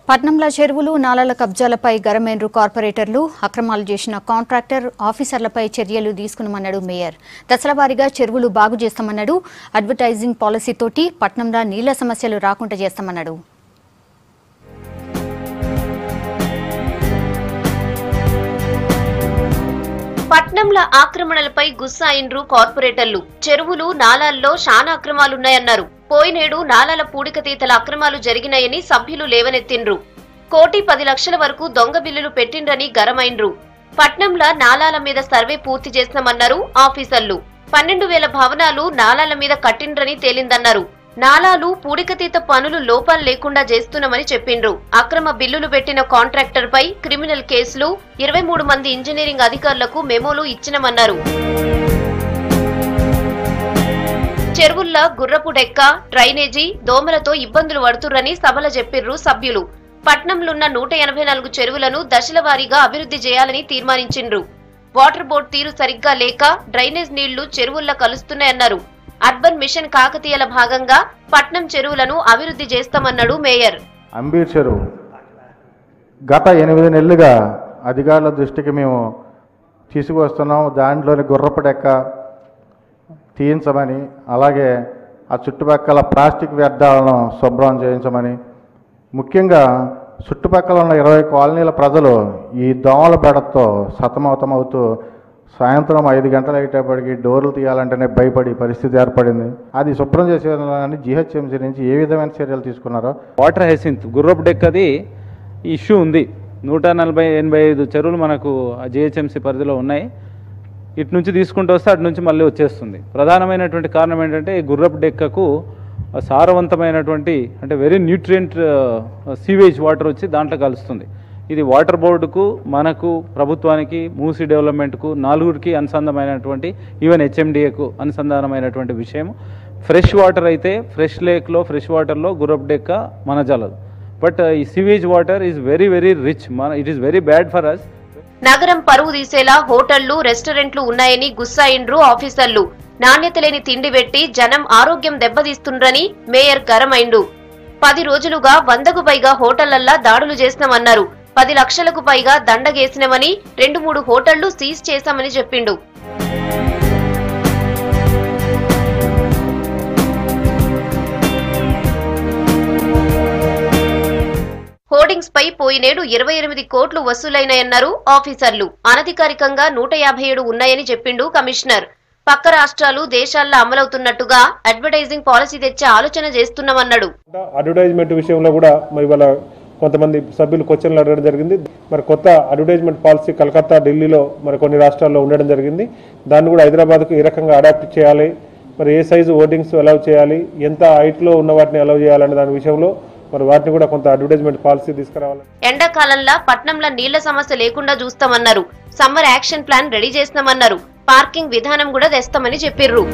పట్నంలో చెరువులు నాలాల కబ్జాలపై గరమేండ్రు కార్పొరేటర్లు అక్రమాలు చేసిన కాంట్రాక్టర్ ఆఫీసర్లపై చర్యలు తీసుకున్నామన్నాడు మేయర్. దశలవారీగా చెరువులు బాగు చేస్తామన్నాడు. అడ్వర్టైజింగ్ పాలసీతోటి పట్నంలో నీళ్ల సమస్యలు రాకుండా చేస్తామన్నాడు. పట్నంల ఆక్రమణలపై గుస్సాయిండ్రు కార్పొరేటర్లు. చెరువులు నాలాల్లో శానా అక్రమాలున్నాయన్నారు. పోయినేడు నాలాల పూడికతీతల అక్రమాలు జరిగినాయని సభ్యులు లేవనెత్తిండ్రు. 1,10,00,000 వరకు దొంగ బిల్లులు పెట్టిండ్రని గరమైండ్రు. పట్నంల నాలాల మీద సర్వే పూర్తి చేస్తామన్నారు ఆఫీసర్లు. 12,000 భవనాలు నాలాల మీద కట్టిండ్రని తేలిందన్నారు. నాలాలు పూడికతీత పనులు లోపాలు లేకుండా చేస్తున్నామని చెప్పిండ్రు. అక్రమ బిల్లులు పెట్టిన కాంట్రాక్టర్ పై క్రిమినల్ కేసులు, 23 మంది ఇంజనీరింగ్ అధికారులకు మెమోలు ఇచ్చినమన్నారు. చెరువుల్లో గుర్రపు డెక్క, డ్రైనేజీ, దోమలతో ఇబ్బందులు పడుతుర్రని సభలో చెప్పిర్రు సభ్యులు. పట్నంలున్న 184 చెరువులను దశల వారీగా అభివృద్ధి చేయాలని తీర్మానించిండ్రు. వాటర్ బోర్డు తీరు సరిగ్గా లేక డ్రైనేజ్ నీళ్లు చెరువుల్లో కలుస్తున్నాయన్నారు. అర్బన్ మిషన్ కాకతీయల భాగంగా పట్నం చెరువులను అభివృద్ధి చేస్తామన్నాడు మేయర్. అంబీర్ చెరువు గత 8 నెలలుగా అధికారుల దృష్టికి మేము తీసుకువస్తున్నాం. దాంట్లోని గుర్రపు డెక్క తీయించమని, అలాగే ఆ చుట్టుపక్కల ప్లాస్టిక్ వ్యర్థాలను శుభ్రం చేయించమని, ముఖ్యంగా చుట్టుపక్కల ఉన్న 20 కాలనీల ప్రజలు ఈ దోమల బెడతో సతమతమవుతూ సాయంత్రం 5 గంటలు అయ్యేటప్పటికి డోర్లు తీయాలంటేనే భయపడి పరిస్థితి ఏర్పడింది. అది శుభ్రం చేసేదాన్ని జీహెచ్ఎంసీ నుంచి ఏ విధమైన చర్యలు తీసుకున్నారో. వాటర్ హైసింత్ గుర్రపు డెక్కది ఇష్యూ ఉంది. 185 చెరువులు మనకు జీహెచ్ఎంసీ పరిధిలో ఉన్నాయి. ఇటు నుంచి తీసుకుంటూ వస్తే అటు నుంచి మళ్ళీ వచ్చేస్తుంది. ప్రధానమైనటువంటి కారణం ఏంటంటే ఈ గుర్రపు డెక్కకు సారవంతమైనటువంటి అంటే వెరీ న్యూట్రియంట్ సీవేజ్ వాటర్ వచ్చి దాంట్లో కలుస్తుంది. ఇది వాటర్ బోర్డుకు, మనకు, ప్రభుత్వానికి, మూసీ డెవలప్మెంట్కు, 4కి అనుసంధానమైనటువంటి, ఈవెన్ హెచ్ఎండిఏకు అనుసంధానమైనటువంటి విషయం. ఫ్రెష్ వాటర్ అయితే ఫ్రెష్ లేక్లో, ఫ్రెష్ వాటర్లో గుర్రపు డెక్క మనజలదు. బట్ ఈ sewage water is very very rich. It is very bad for us. నగరం పరువు తీసేలా హోటళ్లు, రెస్టారెంట్లు ఉన్నాయని గుస్సాయిండ్రు ఆఫీసర్లు. నాణ్యత లేని తిండి పెట్టి జనం ఆరోగ్యం దెబ్బతీస్తుండ్రని మేయర్ గరమైండు. 10 రోజులుగా 100కు పైగా హోటళ్లల్లా దాడులు చేస్తామన్నారు. 10 లక్షలకు పైగా దండగేసినమని, 2-3 హోటళ్లు సీజ్ చేశామని చెప్పిండు. హోర్డింగ్స్ పై పోయినేడు 28 కోట్లు వసూలైనాయన్నారు ఆఫీసర్లు. అనధికారికంగా 157 ఉన్నాయని చెప్పిండు కమిషనర్. పక్క రాష్ట్రాలు, దేశాల్లో అమలవుతున్నట్టుగా అడ్వర్టైజింగ్ పాలసీ తెచ్చే ఆలోచన చేస్తున్నామన్నాడు. అడ్వర్టైజ్మెంట్ విషయంలో కూడా మరి వాళ్ళ కొంతమంది సభ్యులు క్వశ్చన్లు అడగడం జరిగింది. మరి కొత్త అడ్వర్టైజ్మెంట్ పాలసీ కలకత్తా, ఢిల్లీలో మరి కొన్ని రాష్ట్రాల్లో ఉండడం జరిగింది. దాన్ని కూడా హైదరాబాద్కు ఏ రకంగా అడాప్ట్ చేయాలి, మరి ఏ సైజు హోర్డింగ్స్ అలౌ చేయాలి, ఎంత హైట్లో ఉన్న వాటిని అలౌ చేయాలనే దాని విషయంలో మరి వాటిని కూడా కొంత అడ్వర్టైజ్మెంట్ పాలసీ తీసుకురావాలి. ఎండాకాలంలో పట్నంలో నీళ్ల సమస్య లేకుండా చూస్తామన్నారు. సమ్మర్ యాక్షన్ ప్లాన్ రెడీ చేస్తామన్నారు. పార్కింగ్ విధానం కూడా తెస్తామని చెప్పిర్రు.